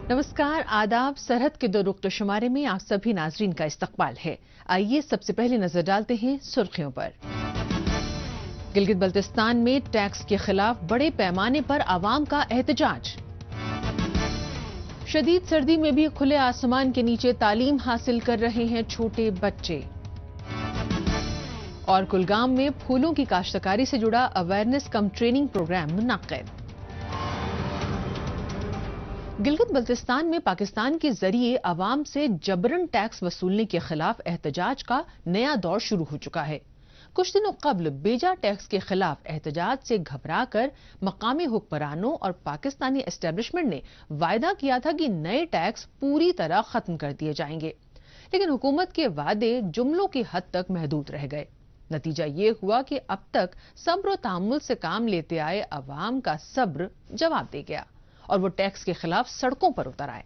नमस्कार, आदाब। सरहद के दो रुख शुमारे में आप सभी नाजरीन का इस्तकबाल है। आइए सबसे पहले नजर डालते हैं सुर्खियों पर। गिलगित बल्तिस्तान में टैक्स के खिलाफ बड़े पैमाने पर आवाम का एहतजाज। शदीद सर्दी में भी खुले आसमान के नीचे तालीम हासिल कर रहे हैं छोटे बच्चे। और कुलगाम में फूलों की काश्तकारी से जुड़ा अवेयरनेस कम ट्रेनिंग प्रोग्राम मुनक्किद। गिलगित बल्तिस्तान में पाकिस्तान के जरिए अवाम से जबरन टैक्स वसूलने के खिलाफ एहतजाज का नया दौर शुरू हो चुका है। कुछ दिनों कबल बेजा टैक्स के खिलाफ एहतजाज से घबराकर मकामी हुक्मरानों और पाकिस्तानी एस्टेब्लिशमेंट ने वायदा किया था कि नए टैक्स पूरी तरह खत्म कर दिए जाएंगे, लेकिन हुकूमत के वादे जुमलों की हद तक महदूद रह गए। नतीजा ये हुआ कि अब तक सब्र और तहम्मुल से काम लेते आए अवाम का सब्र जवाब दे गया और वो टैक्स के खिलाफ सड़कों पर उतर आए।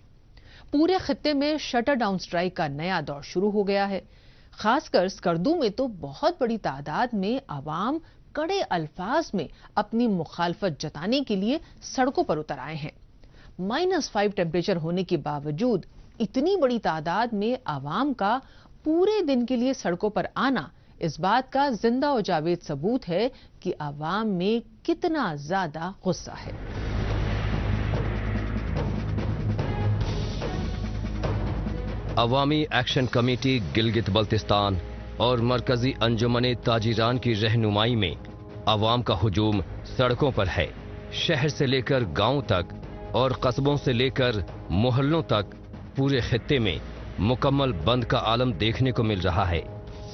पूरे खित्ते में शटर डाउन स्ट्राइक का नया दौर शुरू हो गया है। खासकर स्कर्दू में तो बहुत बड़ी तादाद में अवाम कड़े अल्फाज में अपनी मुखालफत जताने के लिए सड़कों पर उतर आए हैं। -5 टेम्परेचर होने के बावजूद इतनी बड़ी तादाद में अवाम का पूरे दिन के लिए सड़कों पर आना इस बात का जिंदा और जावेद सबूत है कि अवाम में कितना ज्यादा गुस्सा है। अवामी एक्शन कमेटी गिलगित बल्तिस्तान और मरकजी अंजुमन ताजिरान की रहनुमाई में अवाम का हुजूम सड़कों पर है। शहर से लेकर गांव तक और कस्बों से लेकर मोहल्लों तक पूरे खित्ते में मुकम्मल बंद का आलम देखने को मिल रहा है।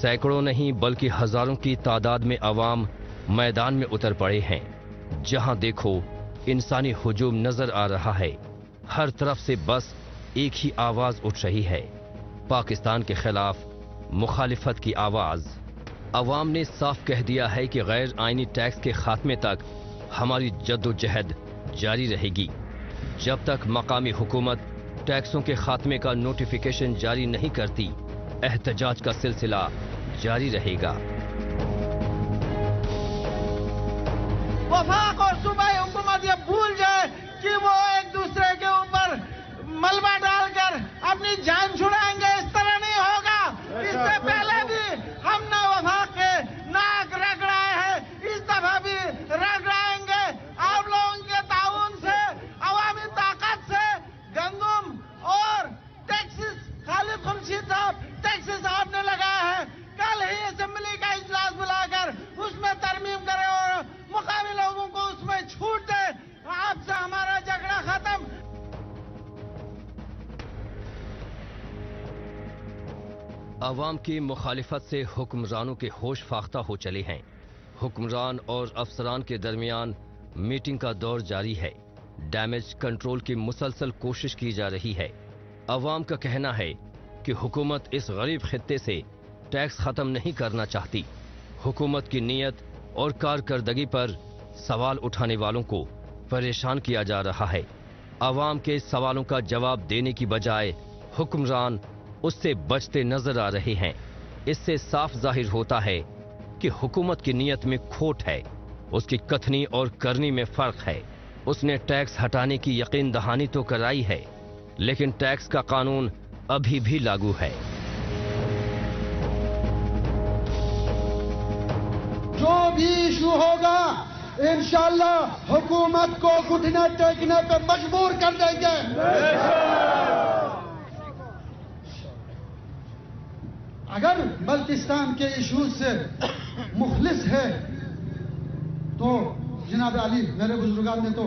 सैकड़ों नहीं बल्कि हजारों की तादाद में अवाम मैदान में उतर पड़े हैं। जहां देखो इंसानी हुजूम नजर आ रहा है। हर तरफ से बस एक ही आवाज उठ रही है, पाकिस्तान के खिलाफ मुखालिफत की आवाज। अवाम ने साफ कह दिया है कि गैर आईनी टैक्स के खात्मे तक हमारी जद्दोजहद जारी रहेगी। जब तक मकामी हुकूमत टैक्सों के खात्मे का नोटिफिकेशन जारी नहीं करती, एहतजाज का सिलसिला जारी रहेगा। वफाक और सूबाई हुकूमत ये भूल जाए कि वो एक दूसरे के ऊपर मलबा डालकर अपनी जान छुड़ाएंगे। इस तरह नहीं होगा। इससे पहले भी हमने वफाक के नाक रगड़ाए हैं, इस दफा भी रगड़ाएंगे। आप लोगों के ताउन से, अवामी ताकत से गंदम और टैक्सेस खालिद खुर्शीद साहब टैक्सेस आपने लगाया है। कल ही असेंबली का इजलास बुलाकर उसमें तरमीम करें और मुकामी लोगों को उसमें छूट दे। आपसे हमारा झगड़ा खत्म। अवाम की मुखालिफत से हुक्मरानों के होश फाख्ता हो चले हैं। हुक्मरान और अफसरान के दरमियान मीटिंग का दौर जारी है। डैमेज कंट्रोल की मुसलसल कोशिश की जा रही है। अवाम का कहना है कि हुकूमत इस गरीब खित्ते से टैक्स खत्म नहीं करना चाहती। हुकूमत की नीयत और कारकर्दगी पर सवाल उठाने वालों को परेशान किया जा रहा है। अवाम के सवालों का जवाब देने की बजाय हुक्मरान उससे बचते नजर आ रहे हैं। इससे साफ जाहिर होता है कि हुकूमत की नीयत में खोट है, उसकी कथनी और करनी में फर्क है। उसने टैक्स हटाने की यकीन दहानी तो कराई है, लेकिन टैक्स का कानून अभी भी लागू है। जो भी इशू होगा इंशाअल्लाह हुकूमत को घुटने टेकने पे मजबूर कर देंगे। अगर बल्तिस्तान के इशूज से मुखलिस है तो जनाब अली मेरे बुजुर्गान ने तो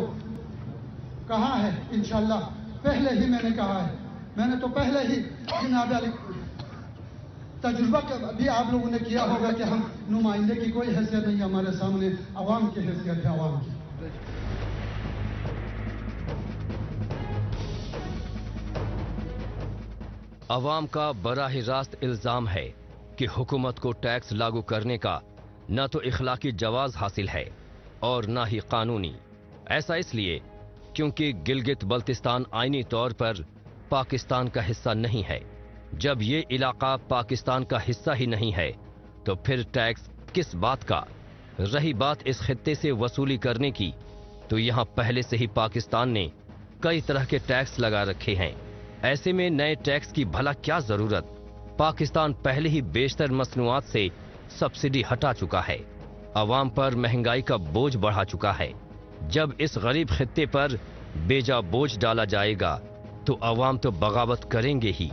कहा है, इंशाअल्लाह पहले ही मैंने कहा है, मैंने तो पहले ही जनाब अली तजुर्बा भी आप लोगों ने किया होगा कि हम नुमाइंदे की कोई हैसियत नहीं, हमारे सामने अवाम की हैसियत है। अवाम की अवाम का बराह रास्त इल्जाम है कि हुकूमत को टैक्स लागू करने का न तो इखलाकी जवाज हासिल है और न ही कानूनी। ऐसा इसलिए क्योंकि गिलगित बल्तिस्तान आईनी तौर पर पाकिस्तान का हिस्सा नहीं है। जब ये इलाका पाकिस्तान का हिस्सा ही नहीं है तो फिर टैक्स किस बात का। रही बात इस खित्ते से वसूली करने की, तो यहां पहले से ही पाकिस्तान ने कई तरह के टैक्स लगा रखे हैं। ऐसे में नए टैक्स की भला क्या जरूरत? पाकिस्तान पहले ही बेशतर मसनूआत से सब्सिडी हटा चुका है, अवाम पर महंगाई का बोझ बढ़ा चुका है। जब इस गरीब खित्ते पर बेजा बोझ डाला जाएगा तो अवाम तो बगावत करेंगे ही।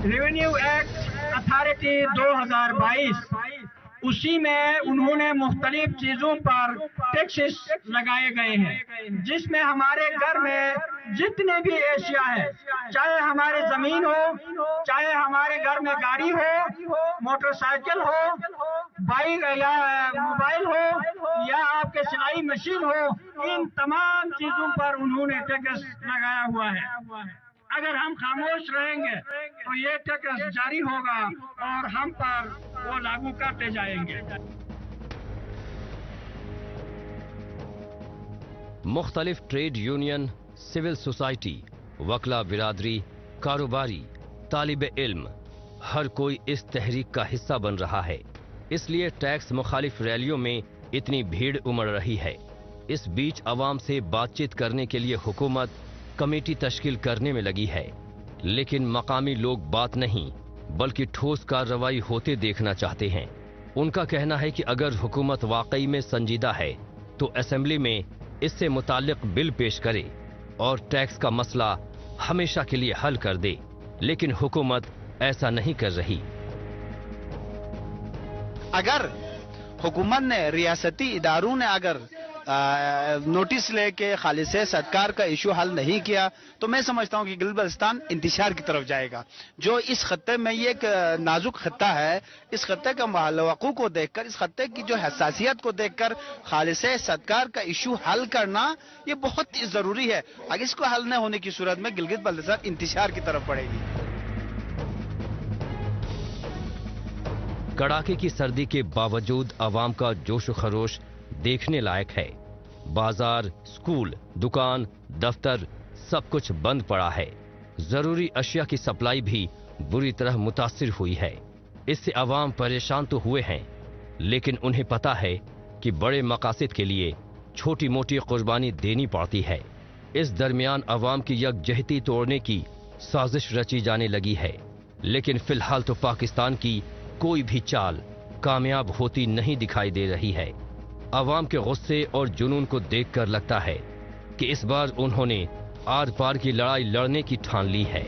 रेवेन्यू एक्ट अथॉरिटी 2022, उसी में उन्होंने मुख्तलिफ चीजों पर टैक्सेस लगाए गए हैं, जिसमें हमारे घर में जितने भी एशिया है, चाहे हमारे जमीन हो, चाहे हमारे घर में गाड़ी हो, मोटरसाइकिल हो, बाइक या मोबाइल हो, या आपके सिलाई मशीन हो, इन तमाम चीजों पर उन्होंने टैक्स लगाया हुआ है। अगर हम खामोश रहेंगे तो ये टैक्स जारी होगा और हम पर वो लागू करते जाएंगे। मुख्तलिफ ट्रेड यूनियन, सिविल सोसाइटी, वकला बिरादरी, कारोबारी, तालिब इल्म, हर कोई इस तहरीक का हिस्सा बन रहा है। इसलिए टैक्स मुखालिफ रैलियों में इतनी भीड़ उमड़ रही है। इस बीच अवाम से बातचीत करने के लिए हुकूमत कमेटी तश्कील करने में लगी है, लेकिन मकामी लोग बात नहीं बल्कि ठोस कार्रवाई होते देखना चाहते हैं। उनका कहना है कि अगर हुकूमत वाकई में संजीदा है तो असेंबली में इससे मुताल्लिक बिल पेश करे और टैक्स का मसला हमेशा के लिए हल कर दे, लेकिन हुकूमत ऐसा नहीं कर रही। अगर हुकूमत ने, रियासती इदारों ने अगर नोटिस लेके खालिस सदकार का इशू हल नहीं किया तो मैं समझता हूं कि गिलगित बल्तिस्तान इंतशार की तरफ जाएगा। जो इस खत्ते में ये एक नाजुक खत्ता है, इस खत्ते का महलवकू को देखकर, इस खत्ते की जो हसासियत को देखकर खालिस सदकार का इशू हल करना ये बहुत ही जरूरी है। अगर इसको हल न होने की सूरत में गिलगित बल्तिस्तान इंतशार की तरफ बढ़ेगी। कड़ाके की सर्दी के बावजूद अवाम का जोश खरोश देखने लायक है। बाजार, स्कूल, दुकान, दफ्तर सब कुछ बंद पड़ा है। जरूरी अशिया की सप्लाई भी बुरी तरह मुतासिर हुई है। इससे अवाम परेशान तो हुए हैं, लेकिन उन्हें पता है कि बड़े मकासद के लिए छोटी मोटी कुर्बानी देनी पड़ती है। इस दरमियान अवाम की यकजहती तोड़ने की साजिश रची जाने लगी है, लेकिन फिलहाल तो पाकिस्तान की कोई भी चाल कामयाब होती नहीं दिखाई दे रही है। अवाम के गुस्से और जुनून को देखकर लगता है कि इस बार उन्होंने आर पार की लड़ाई लड़ने की ठान ली है।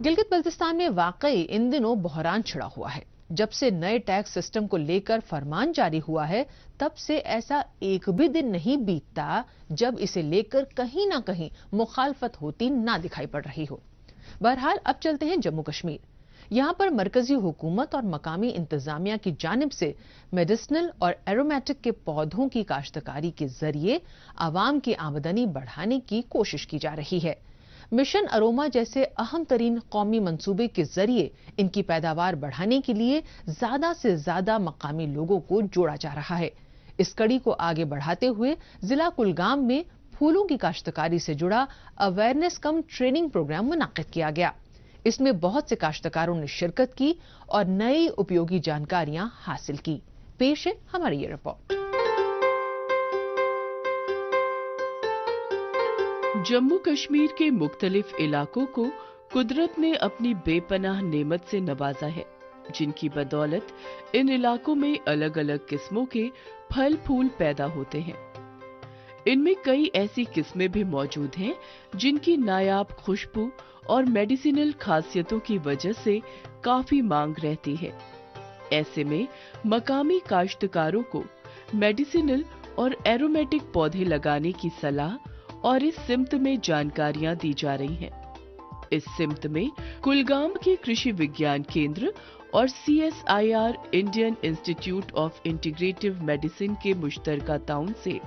गिलगित बल्तिस्तान में वाकई इन दिनों बहरान छिड़ा हुआ है। जब से नए टैक्स सिस्टम को लेकर फरमान जारी हुआ है, तब से ऐसा एक भी दिन नहीं बीतता जब इसे लेकर कहीं ना कहीं मुखालफत होती ना दिखाई पड़ रही हो। बहरहाल अब चलते हैं जम्मू कश्मीर। यहां पर मरकजी हुकूमत और मकामी इंतजामिया की जानिब से मेडिसिनल और एरोमेटिक के पौधों की काश्तकारी के जरिए आवाम की आमदनी बढ़ाने की कोशिश की जा रही है। मिशन अरोमा जैसे अहम तरीन कौमी मंसूबे के जरिए इनकी पैदावार बढ़ाने के लिए ज्यादा से ज्यादा मकामी लोगों को जोड़ा जा रहा है। इस कड़ी को आगे बढ़ाते हुए जिला कुलगाम में फूलों की काश्तकारी से जुड़ा अवेयरनेस कम ट्रेनिंग प्रोग्राम मुनाकिद किया गया। इसमें बहुत से काश्तकारों ने शिरकत की और नई उपयोगी जानकारियां हासिल की। पेश है हमारी ये रिपोर्ट। जम्मू कश्मीर के मुख्तलिफ इलाकों को कुदरत ने अपनी बेपनाह नेमत से नवाजा है, जिनकी बदौलत इन इलाकों में अलग अलग किस्मों के फल फूल पैदा होते हैं। इनमें कई ऐसी किस्में भी मौजूद हैं जिनकी नायाब खुशबू और मेडिसिनल खासियतों की वजह से काफी मांग रहती है। ऐसे में मकामी काश्तकारों को मेडिसिनल और एरोमेटिक पौधे लगाने की सलाह और इस सिमत में जानकारियां दी जा रही हैं। इस सिमत में कुलगाम के कृषि विज्ञान केंद्र और CSIR Indian institute of integrative medicine के मुश्तरका ताउन से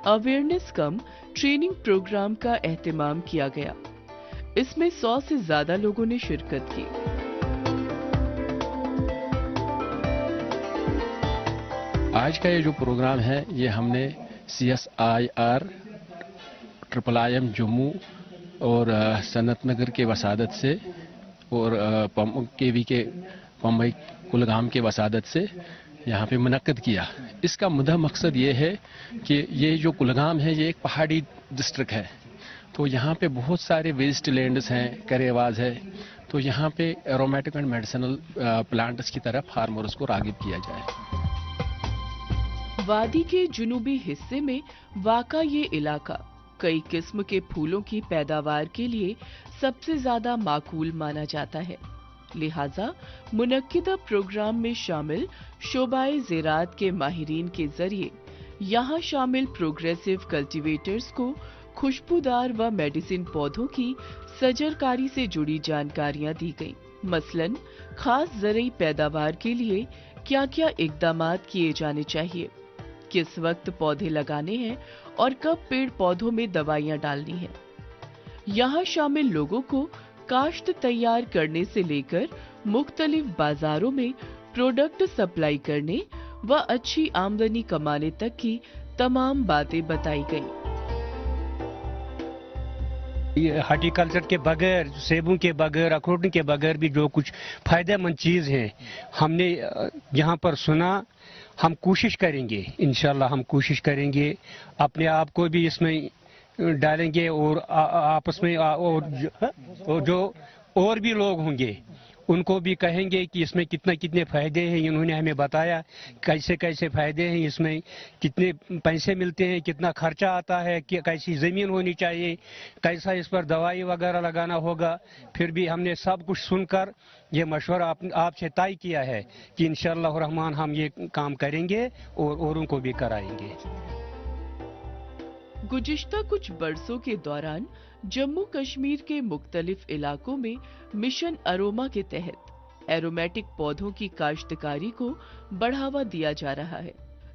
अवेयरनेस कम ट्रेनिंग प्रोग्राम का एहतमाम किया गया। इसमें 100 से ज्यादा लोगों ने शिरकत की। आज का ये जो प्रोग्राम है ये हमने CSIR IIM जम्मू और सनत नगर के वसादत से और केवी के पम्बई कुलगाम के वसादत से यहाँ पे मुनक्कद किया। इसका मुद्दा मकसद ये है कि ये जो कुलगाम है ये एक पहाड़ी डिस्ट्रिक्ट है, तो यहाँ पे बहुत सारे वेस्ट लैंड्स हैं, करेवाज है, तो यहाँ पे एरोमेटिक एंड मेडिसिनल प्लांट्स की तरफ फार्मर्स को रागिब किया जाए। वादी के जुनूबी हिस्से में वाक़ा ये इलाका कई किस्म के फूलों की पैदावार के लिए सबसे ज्यादा माकूल माना जाता है, लिहाजा मुनक्किदा प्रोग्राम में शामिल शोबाए ज़राअत के माहिरीन के जरिए यहाँ शामिल प्रोग्रेसिव कल्टीवेटर्स को खुशबूदार व मेडिसिन पौधों की सजरकारी से जुड़ी जानकारियाँ दी गईं। मसलन खास ज़रई पैदावार के लिए क्या क्या इक़दामात किए जाने चाहिए, किस वक्त पौधे लगाने हैं और कब पेड़ पौधों में दवाइयाँ डालनी हैं। यहाँ शामिल लोगों को काश्त तैयार करने से लेकर मुख्तलिफ बाजारों में प्रोडक्ट सप्लाई करने व अच्छी आमदनी कमाने तक की तमाम बातें बताई गईं। हॉर्टिकल्चर के बगैर, सेबों के बगैर, अखरोटों के बगैर भी जो कुछ फायदेमंद चीज़ है हमने यहाँ पर सुना। हम कोशिश करेंगे, इंशाल्लाह हम कोशिश करेंगे, अपने आप को भी इसमें डालेंगे और आपस में और जो और भी लोग होंगे उनको भी कहेंगे कि इसमें कितने फायदे हैं। इन्होंने हमें बताया कैसे कैसे फायदे हैं, इसमें कितने पैसे मिलते हैं, कितना खर्चा आता है, कैसी ज़मीन होनी चाहिए, कैसा इस पर दवाई वगैरह लगाना होगा। फिर भी हमने सब कुछ सुनकर ये मशवरा आपसे तय किया है कि इंशाअल्लाह रहमान हम ये काम करेंगे और औरों को भी कराएंगे। गुज़िश्ता कुछ बरसों के दौरान जम्मू कश्मीर के मुख्तलिफ इलाकों में मिशन अरोमा के तहत एरोमेटिक पौधों की काश्तकारी को बढ़ावा दिया जा रहा है,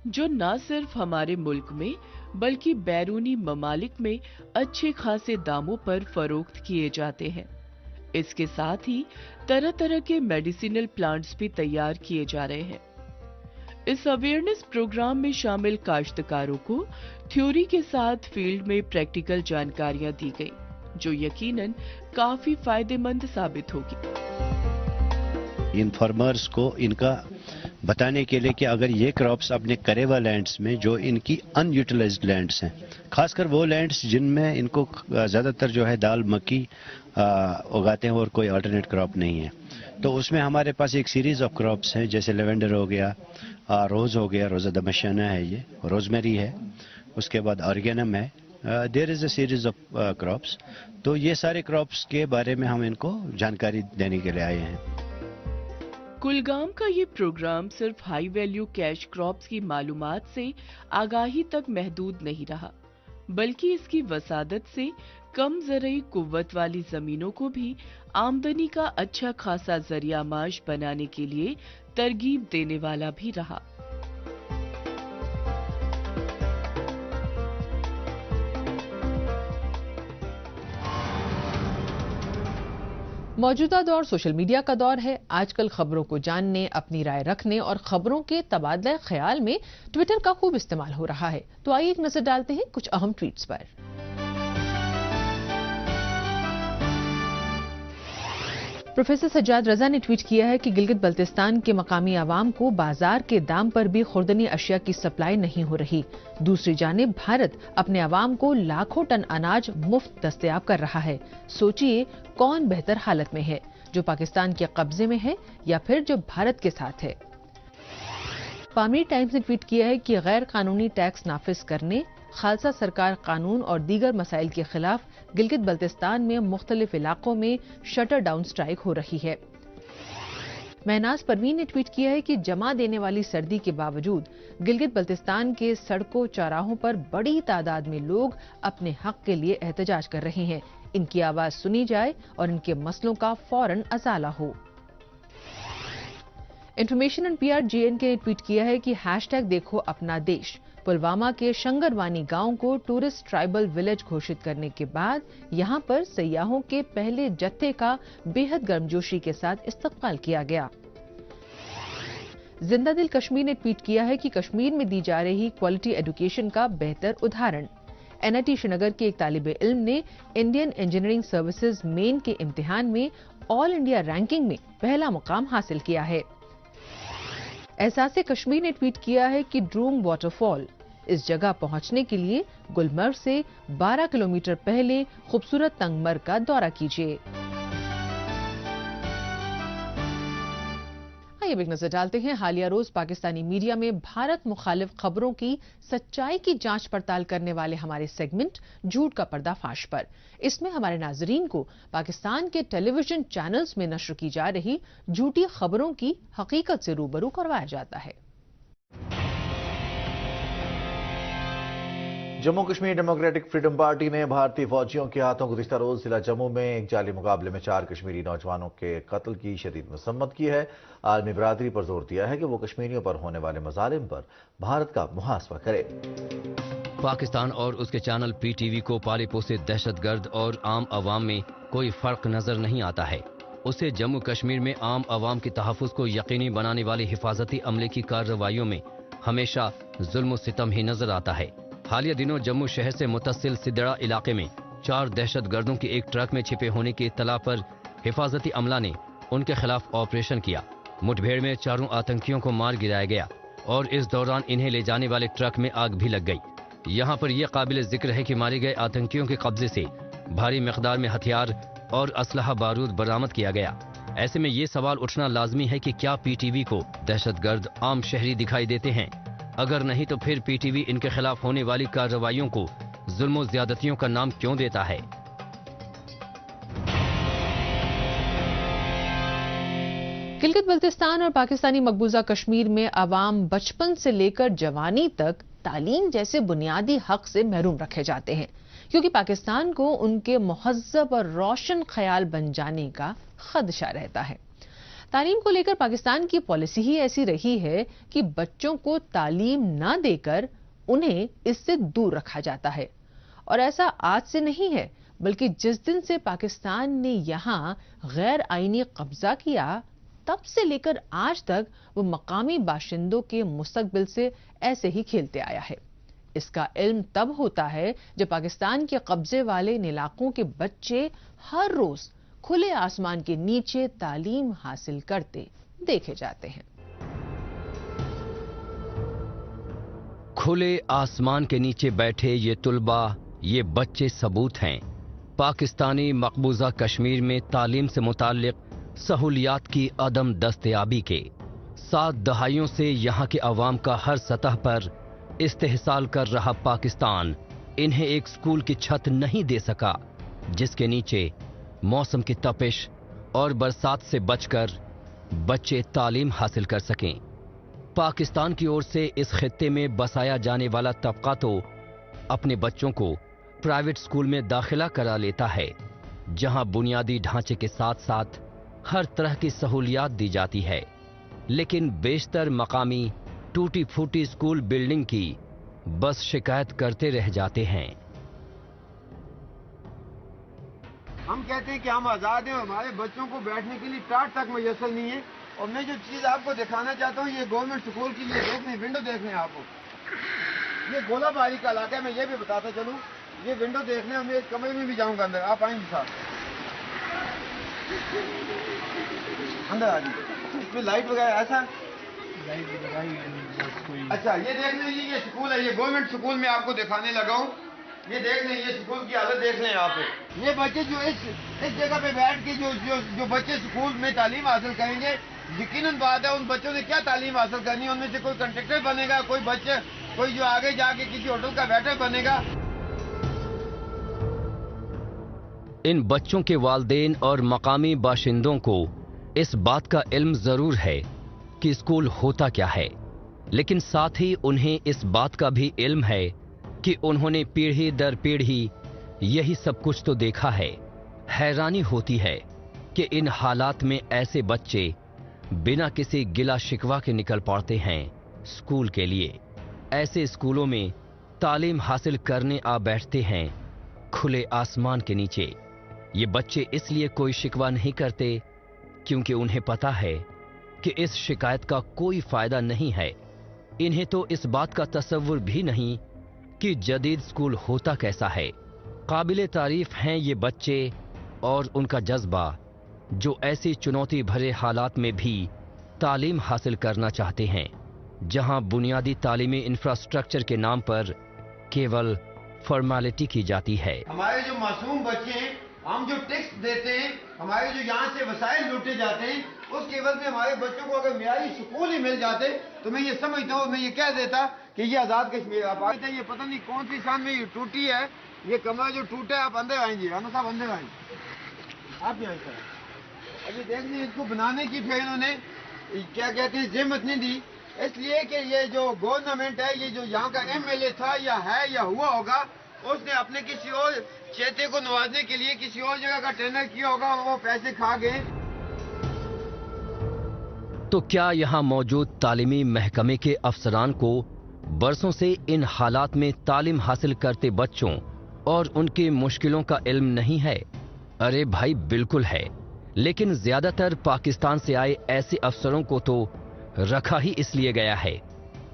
जो न सिर्फ हमारे मुल्क में बल्कि बैरूनी ममालिक में अच्छे खासे दामों पर फरोख्त किए जाते हैं। इसके साथ ही तरह तरह के मेडिसिनल प्लांट्स भी तैयार किए जा रहे हैं। इस अवेयरनेस प्रोग्राम में शामिल काश्तकारों को थ्योरी के साथ फील्ड में प्रैक्टिकल जानकारियां दी गई, जो यकीनन काफी फायदेमंद साबित होगी। इन फार्मर्स को इनका बताने के लिए कि अगर ये क्रॉप्स अपने करेवा लैंड्स में, जो इनकी अनयूटिलाइज्ड लैंड्स हैं, खासकर वो लैंड्स जिनमें इनको ज़्यादातर जो है दाल मक्की उगाते हैं और कोई अल्टरनेट क्रॉप नहीं है, तो उसमें हमारे पास एक सीरीज ऑफ क्रॉप्स हैं, जैसे लेवेंडर हो गया, रोज़ हो गया, रोज़ा दमशाना है, ये रोजमेरी है, उसके बाद ऑर्गेनम है, there is a series of crops. तो ये सारे क्रॉप्स के बारे में हम इनको जानकारी देने के लिए आए हैं। कुलगाम का ये प्रोग्राम सिर्फ हाई वैल्यू कैश क्रॉप्स की मालूमात से आगाही तक महदूद नहीं रहा, बल्कि इसकी वसादत से कम ज़रई कुव्वत वाली जमीनों को भी आमदनी का अच्छा खासा जरिया माश बनाने के लिए तरगीब देने वाला भी रहा। मौजूदा दौर सोशल मीडिया का दौर है। आजकल खबरों को जानने, अपनी राय रखने और खबरों के तबादला ख्याल में ट्विटर का खूब इस्तेमाल हो रहा है। तो आइए एक नजर डालते हैं कुछ अहम ट्वीट्स पर। प्रोफेसर सज्जाद रजा ने ट्वीट किया है कि गिलगित बल्तिस्तान के मकामी आवाम को बाजार के दाम पर भी खुर्दनी अशिया की सप्लाई नहीं हो रही। दूसरी जानिब भारत अपने आवाम को लाखों टन अनाज मुफ्त दस्तयाब कर रहा है। सोचिए कौन बेहतर हालत में है, जो पाकिस्तान के कब्जे में है या फिर जो भारत के साथ है। पामीर टाइम्स ने ट्वीट किया है कि गैर कानूनी टैक्स नाफिज करने, खालसा सरकार कानून और दीगर मसाइल के खिलाफ गिलगित बल्तिस्तान में मुख्तलिफ इलाकों में शटर डाउन स्ट्राइक हो रही है। महनाज परवीन ने ट्वीट किया है कि जमा देने वाली सर्दी के बावजूद गिलगित बल्तिस्तान के सड़कों चौराहों पर बड़ी तादाद में लोग अपने हक के लिए एहतजाज कर रहे हैं। इनकी आवाज सुनी जाए और इनके मसलों का फौरन अजाला हो। इंफॉर्मेशन एंड PR JNK ने ट्वीट किया है कि हैशटैग देखो अपना देश पुलवामा के शंगरवानी गांव को टूरिस्ट ट्राइबल विलेज घोषित करने के बाद यहां पर सयाहों के पहले जत्थे का बेहद गर्मजोशी के साथ इस्तकबाल किया गया। जिंदा दिल कश्मीर ने ट्वीट किया है कि कश्मीर में दी जा रही क्वालिटी एजुकेशन का बेहतर उदाहरण। NIT श्रीनगर के एक तालिब इल्म ने इंडियन इंजीनियरिंग सर्विसेज मेन के इम्तिहान में ऑल इंडिया रैंकिंग में पहला मुकाम हासिल किया है। एहसास कश्मीर ने ट्वीट किया है कि ड्रूम वाटरफॉल, इस जगह पहुंचने के लिए गुलमर्ग से 12 किलोमीटर पहले खूबसूरत तंगमर्ग का दौरा कीजिए। आइए एक नजर डालते हैं हालिया रोज पाकिस्तानी मीडिया में भारत मुखालिफ खबरों की सच्चाई की जांच पड़ताल करने वाले हमारे सेगमेंट झूठ का पर्दाफाश पर। इसमें हमारे नाजरीन को पाकिस्तान के टेलीविजन चैनल्स में नश्र की जा रही झूठी खबरों की हकीकत से रूबरू करवाया जाता है। Jammu Kashmir democratic freedom party ने भारतीय फौजियों के हाथों गुज़िश्ता रोज जिला जम्मू में एक जाली मुकाबले में 4 कश्मीरी नौजवानों के कत्ल की शदीद मसम्मत की है। आलमी बरादरी पर जोर दिया है कि वो कश्मीरियों पर होने वाले मजालिम पर भारत का मुहासबा करे। पाकिस्तान और उसके चैनल PTV को पाले पोसे दहशतगर्द और आम आवाम में कोई फर्क नजर नहीं आता है। उसे जम्मू कश्मीर में आम आवाम के तहफ़्फ़ुज़ को यकीनी बनाने वाली हिफाजती अमले की कार्रवाइयों में हमेशा जुल्म सितम ही नजर आता है। हालिया दिनों जम्मू शहर से मुतसिल सिद्रा इलाके में 4 दहशतगर्दों के एक ट्रक में छिपे होने की इत्तला पर हिफाजती अमला ने उनके खिलाफ ऑपरेशन किया। मुठभेड़ में 4 आतंकियों को मार गिराया गया और इस दौरान इन्हें ले जाने वाले ट्रक में आग भी लग गई। यहाँ पर यह काबिल जिक्र है कि मारे गए आतंकियों के कब्जे से भारी मिकदार में हथियार और असलहा बारूद बरामद किया गया। ऐसे में ये सवाल उठना लाजमी है कि क्या PTV को दहशतगर्द आम शहरी दिखाई देते हैं? अगर नहीं तो फिर PTV इनके खिलाफ होने वाली कार्रवाइयों को जुल्म और ज्यादतियों का नाम क्यों देता है? गिलगित बल्तिस्तान और पाकिस्तानी मकबूजा कश्मीर में अवाम बचपन से लेकर जवानी तक तालीम जैसे बुनियादी हक से महरूम रखे जाते हैं, क्योंकि पाकिस्तान को उनके मुहज़्ज़ब और रोशन ख्याल बन जाने का खदशा रहता है। तालीम को लेकर पाकिस्तान की पॉलिसी ही ऐसी रही है कि बच्चों को तालीम न देकर उन्हें इससे दूर रखा जाता है। और ऐसा आज से नहीं है, बल्कि जिस दिन से पाकिस्तान ने यहां गैर आईनी कब्जा किया तब से लेकर आज तक वो मकामी बाशिंदों के मुस्तकबिल से ऐसे ही खेलते आया है। इसका इल्म तब होता है जब पाकिस्तान के कब्जे वाले इन इलाकों के बच्चे हर रोज खुले आसमान के नीचे तालीम हासिल करते देखे जाते हैं। खुले आसमान के नीचे बैठे ये तुलबा, ये बच्चे सबूत हैं पाकिस्तानी मकबूजा कश्मीर में तालीम से मुताल्लिक सहूलियात की अदम दस्तयाबी के। 7 दहाइयों से यहाँ के अवाम का हर सतह पर इस्तेहसाल कर रहा पाकिस्तान इन्हें एक स्कूल की छत नहीं दे सका जिसके नीचे मौसम की तपिश और बरसात से बचकर बच्चे तालीम हासिल कर सकें। पाकिस्तान की ओर से इस खित्ते में बसाया जाने वाला तबका तो अपने बच्चों को प्राइवेट स्कूल में दाखिला करा लेता है, जहां बुनियादी ढांचे के साथ साथ हर तरह की सहूलियात दी जाती है, लेकिन बेशतर मकामी टूटी फूटी स्कूल बिल्डिंग की बस शिकायत करते रह जाते हैं। हम कहते हैं कि हम आज़ाद हैं, हमारे बच्चों को बैठने के लिए टाट तक मुयस्सर नहीं है। और मैं जो चीज़ आपको दिखाना चाहता हूँ, ये गवर्नमेंट स्कूल की ये देखने विंडो देखने आपको, ये गोलाबारी का इलाका है। मैं ये भी बताता चलूँ, ये विंडो देखने मैं इस कमरे में भी जाऊँगा अंदर, आप आएंगे साथ अंदर आ जाइए। इसमें लाइट वगैरह ऐसा अच्छा ये देख लें, ये स्कूल है, ये गवर्नमेंट स्कूल में आपको दिखाने लगा हूँ। ये देख लें, ये स्कूल की हालत देख लें यहाँ पे। ये बच्चे जो इस जगह पे बैठ के जो बच्चे स्कूल में तालीम हासिल करेंगे, यकीनन बात है उन बच्चों ने क्या तालीम हासिल करनी है। उनमें से कोई कंट्रैक्टर बनेगा, कोई जो आगे जाके किसी होटल का वेटर बनेगा। इन बच्चों के वालिदैन और मकामी बाशिंदों को इस बात का इल्म जरूर है कि स्कूल होता क्या है, लेकिन साथ ही उन्हें इस बात का भी इल्म है कि उन्होंने पीढ़ी दर पीढ़ी यही सब कुछ तो देखा है। हैरानी होती है कि इन हालात में ऐसे बच्चे बिना किसी गिला शिकवा के निकल पड़ते हैं स्कूल के लिए। ऐसे स्कूलों में तालीम हासिल करने आ बैठते हैं खुले आसमान के नीचे। ये बच्चे इसलिए कोई शिकवा नहीं करते क्योंकि उन्हें पता है कि इस शिकायत का कोई फायदा नहीं है। इन्हें तो इस बात का तसव्वुर भी नहीं कि जदीद स्कूल होता कैसा है। काबिले तारीफ हैं ये बच्चे और उनका जज्बा जो ऐसी चुनौती भरे हालात में भी तालीम हासिल करना चाहते हैं, जहां बुनियादी तालीमी इंफ्रास्ट्रक्चर के नाम पर केवल फॉर्मेलिटी की जाती है। हमारे जो मासूम बच्चे हैं, हम जो टैक्स देते हैं, हमारे जो यहाँ से वसाइल लूटे जाते हैं, उस केवल में हमारे बच्चों को अगर मियारी स्कूल ही मिल जाते तो मैं ये समझता हूँ, मैं ये कह देता कि ये आज़ाद कश्मीर। आप आते ये पता नहीं कौन सी शान में ये टूटी है, ये कमरा जो टूटा है, आप अंदर आएंगे, राना साहब अंदर आएंगे, आप यहाँ सर। अभी देख लीजिए, इसको बनाने की फिर इन्होंने क्या कहते हैं जहमत नहीं दी, इसलिए कि ये जो गवर्नमेंट है, ये जो यहाँ का MLA था या है या हुआ होगा, उसने अपने किसी और चेते को नवाजने के लिए किसी और जगह का टेंडर किया होगा, वो पैसे खा गए। तो क्या यहाँ मौजूद तालीमी महकमे के अफसरान को बरसों से इन हालात में तालीम हासिल करते बच्चों और उनकी मुश्किलों का इल्म नहीं है? अरे भाई बिल्कुल है, लेकिन ज्यादातर पाकिस्तान से आए ऐसे अफसरों को तो रखा ही इसलिए गया है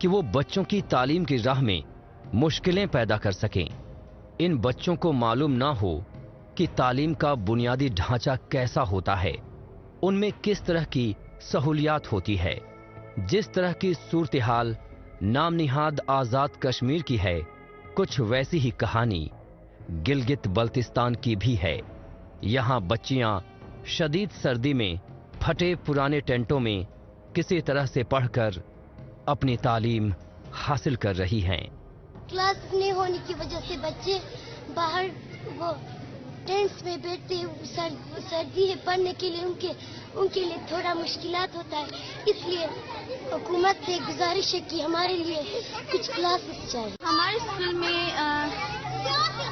कि वो बच्चों की तालीम की राह में मुश्किलें पैदा कर सकें। इन बच्चों को मालूम ना हो कि तालीम का बुनियादी ढांचा कैसा होता है, उनमें किस तरह की सहूलियात होती है। जिस तरह की सूरत हाल नाम निहाद आजाद कश्मीर की है, कुछ वैसी ही कहानी गिलगित बल्तिस्तान की भी है। यहाँ बच्चियां शदीद सर्दी में फटे पुराने टेंटों में किसी तरह से पढ़कर अपनी तालीम हासिल कर रही हैं। क्लास नहीं होने की वजह से बच्चे बाहर वो टेंट्स में बैठते हैं, सर्दी है, पढ़ने के लिए उनके लिए थोड़ा मुश्किलात होता है। इसलिए हुकूमत से गुजारिश है कि हमारे लिए कुछ क्लासेस चाहिए। हमारे स्कूल में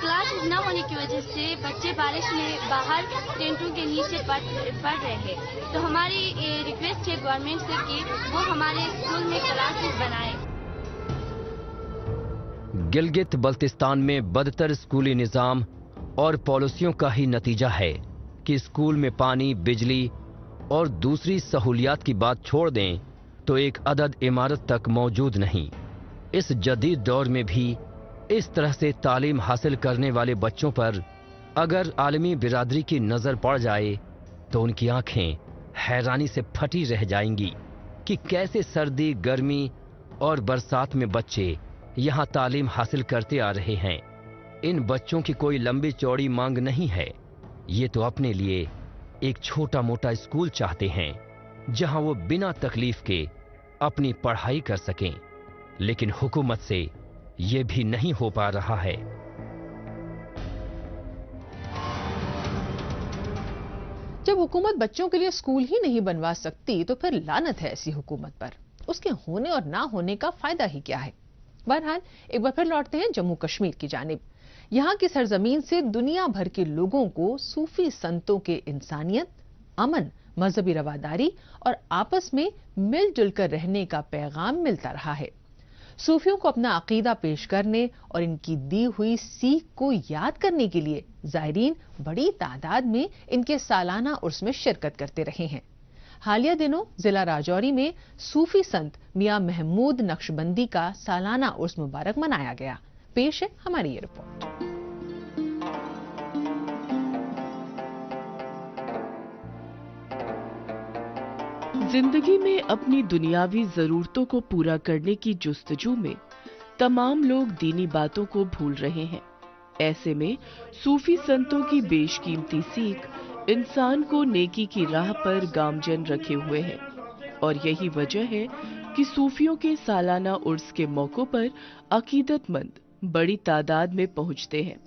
क्लासेस न होने की वजह से बच्चे बारिश में बाहर टेंटों के नीचे पढ़ रहे हैं, तो हमारी रिक्वेस्ट है गवर्नमेंट से कि वो हमारे स्कूल में क्लासेस बनाए। गिलगित बल्तिस्तान में बदतर स्कूली निजाम और पॉलिसियों का ही नतीजा है कि स्कूल में पानी, बिजली और दूसरी सहूलियात की बात छोड़ दें तो एक अदद इमारत तक मौजूद नहीं। इस जदीद दौर में भी इस तरह से तालीम हासिल करने वाले बच्चों पर अगर आलमी बिरादरी की नजर पड़ जाए तो उनकी आंखें हैरानी से फटी रह जाएंगी कि कैसे सर्दी, गर्मी और बरसात में बच्चे यहाँ तालीम हासिल करते आ रहे हैं। इन बच्चों की कोई लंबी चौड़ी मांग नहीं है, ये तो अपने लिए एक छोटा मोटा स्कूल चाहते हैं जहां वो बिना तकलीफ के अपनी पढ़ाई कर सकें, लेकिन हुकूमत से ये भी नहीं हो पा रहा है। जब हुकूमत बच्चों के लिए स्कूल ही नहीं बनवा सकती तो फिर लानत है ऐसी हुकूमत पर। उसके होने और ना होने का फायदा ही क्या है। बहरहाल एक बार फिर लौटते हैं जम्मू कश्मीर की जानिब। यहाँ की सरजमीन से दुनिया भर के लोगों को सूफी संतों के इंसानियत, अमन, मजहबी रवादारी और आपस में मिलजुल कर रहने का पैगाम मिलता रहा है। सूफियों को अपना अकीदा पेश करने और इनकी दी हुई सीख को याद करने के लिए ज़ायरीन बड़ी तादाद में इनके सालाना उर्स में शिरकत करते रहे हैं। हालिया दिनों जिला राजौरी में सूफी संत मियां महमूद नक्शबंदी का सालाना उर्स मुबारक मनाया गया। पेश है हमारी ये रिपोर्ट। जिंदगी में अपनी दुनियावी जरूरतों को पूरा करने की जुस्तजू में तमाम लोग दीनी बातों को भूल रहे हैं। ऐसे में सूफी संतों की बेशकीमती सीख इंसान को नेकी की राह पर गामजन रखे हुए है और यही वजह है कि सूफियों के सालाना उर्स के मौकों पर अकीदतमंद बड़ी तादाद में पहुंचते हैं।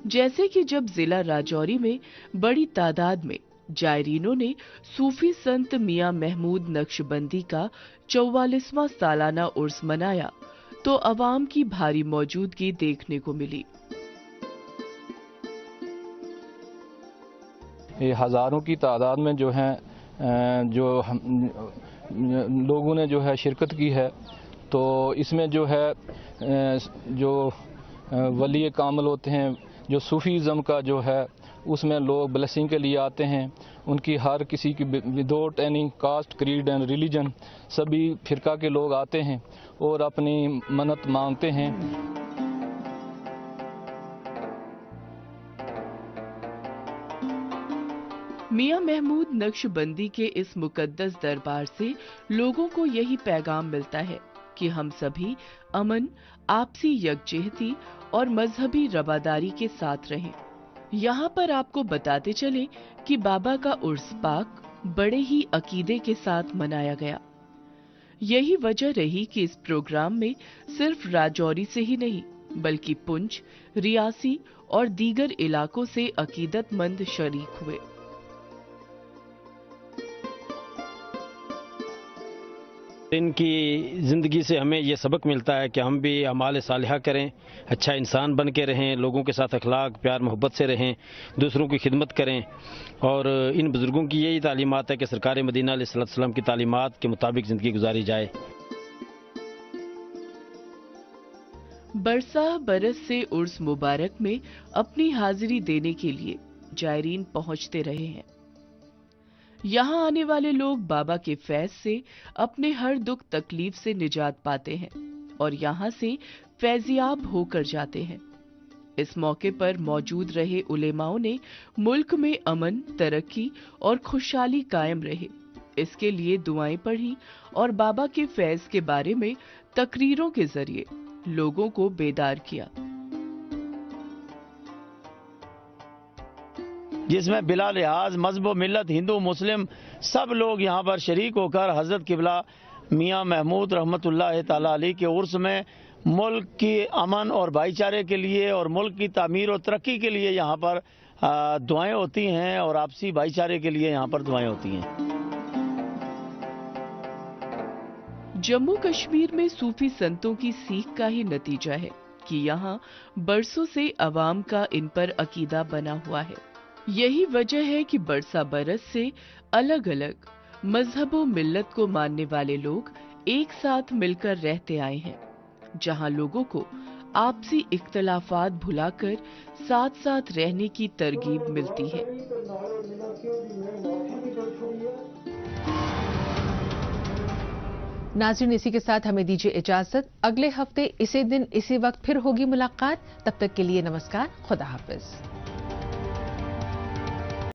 जैसे कि जब जिला राजौरी में बड़ी तादाद में जायरीनों ने सूफी संत मियां महमूद नक्शबंदी का 44वां सालाना उर्स मनाया तो अवाम की भारी मौजूदगी देखने को मिली। ये हजारों की तादाद में जो है लोगों ने जो है शिरकत की है, तो इसमें जो है जो वली कामिल होते हैं, जो सूफीज़म का जो है उसमें लोग ब्लेसिंग के लिए आते हैं। उनकी हर किसी की without any caste, creed and religion सभी फिरका के लोग आते हैं और अपनी मन्नत मांगते हैं। मियां महमूद नक्शबंदी के इस मुकद्दस दरबार से लोगों को यही पैगाम मिलता है कि हम सभी अमन, आपसी यकजहती और मजहबी रवादारी के साथ रहें। यहाँ पर आपको बताते चले कि बाबा का उर्स पाक बड़े ही अकीदे के साथ मनाया गया। यही वजह रही कि इस प्रोग्राम में सिर्फ राजौरी से ही नहीं बल्कि पुंछ, रियासी और दीगर इलाकों से अकीदतमंद शरीक हुए। इनकी ज़िंदगी से हमें ये सबक मिलता है कि हम भी अमाल सालिहा करें, अच्छा इंसान बन के रहें, लोगों के साथ अखलाक प्यार मोहब्बत से रहें, दूसरों की खिदमत करें। और इन बुज़ुर्गों की यही तालीमात है कि सरकार मदीना अलैहिस्सलाम की तालीमात के मुताबिक ज़िंदगी गुजारी जाए। बरसाह बरस से उर्स मुबारक में अपनी हाजिरी देने के लिए जायरीन पहुंचते रहे हैं। यहाँ आने वाले लोग बाबा के फैज से अपने हर दुख तकलीफ से निजात पाते हैं और यहाँ से फैजियाब होकर जाते हैं। इस मौके पर मौजूद रहे उलेमाओं ने मुल्क में अमन, तरक्की और खुशहाली कायम रहे, इसके लिए दुआएं पढ़ी और बाबा के फैज के बारे में तकरीरों के जरिए लोगों को बेदार किया, जिसमें बिला लिहाज मजहब व मिल्लत हिंदू मुस्लिम सब लोग यहाँ पर शरीक होकर हजरत किबला मियां महमूद रहमतुल्लाह ताला अलैह के उर्स में मुल्क की अमन और भाईचारे के लिए और मुल्क की तामीर और तरक्की के लिए यहाँ पर दुआएं होती हैं और आपसी भाईचारे के लिए यहाँ पर दुआएं होती हैं। जम्मू कश्मीर में सूफी संतों की सीख का ही नतीजा है कि यहाँ बरसों से अवाम का इन पर अकीदा बना हुआ है। यही वजह है कि बरसा बरस से अलग अलग मजहब व मिल्लत को मानने वाले लोग एक साथ मिलकर रहते आए हैं, जहां लोगों को आपसी इख्तलाफात भुलाकर साथ साथ रहने की तरगीब मिलती है। नाज़रीन, इसी के साथ हमें दीजिए इजाजत। अगले हफ्ते इसी दिन इसी वक्त फिर होगी मुलाकात। तब तक के लिए नमस्कार, खुदा हाफिज।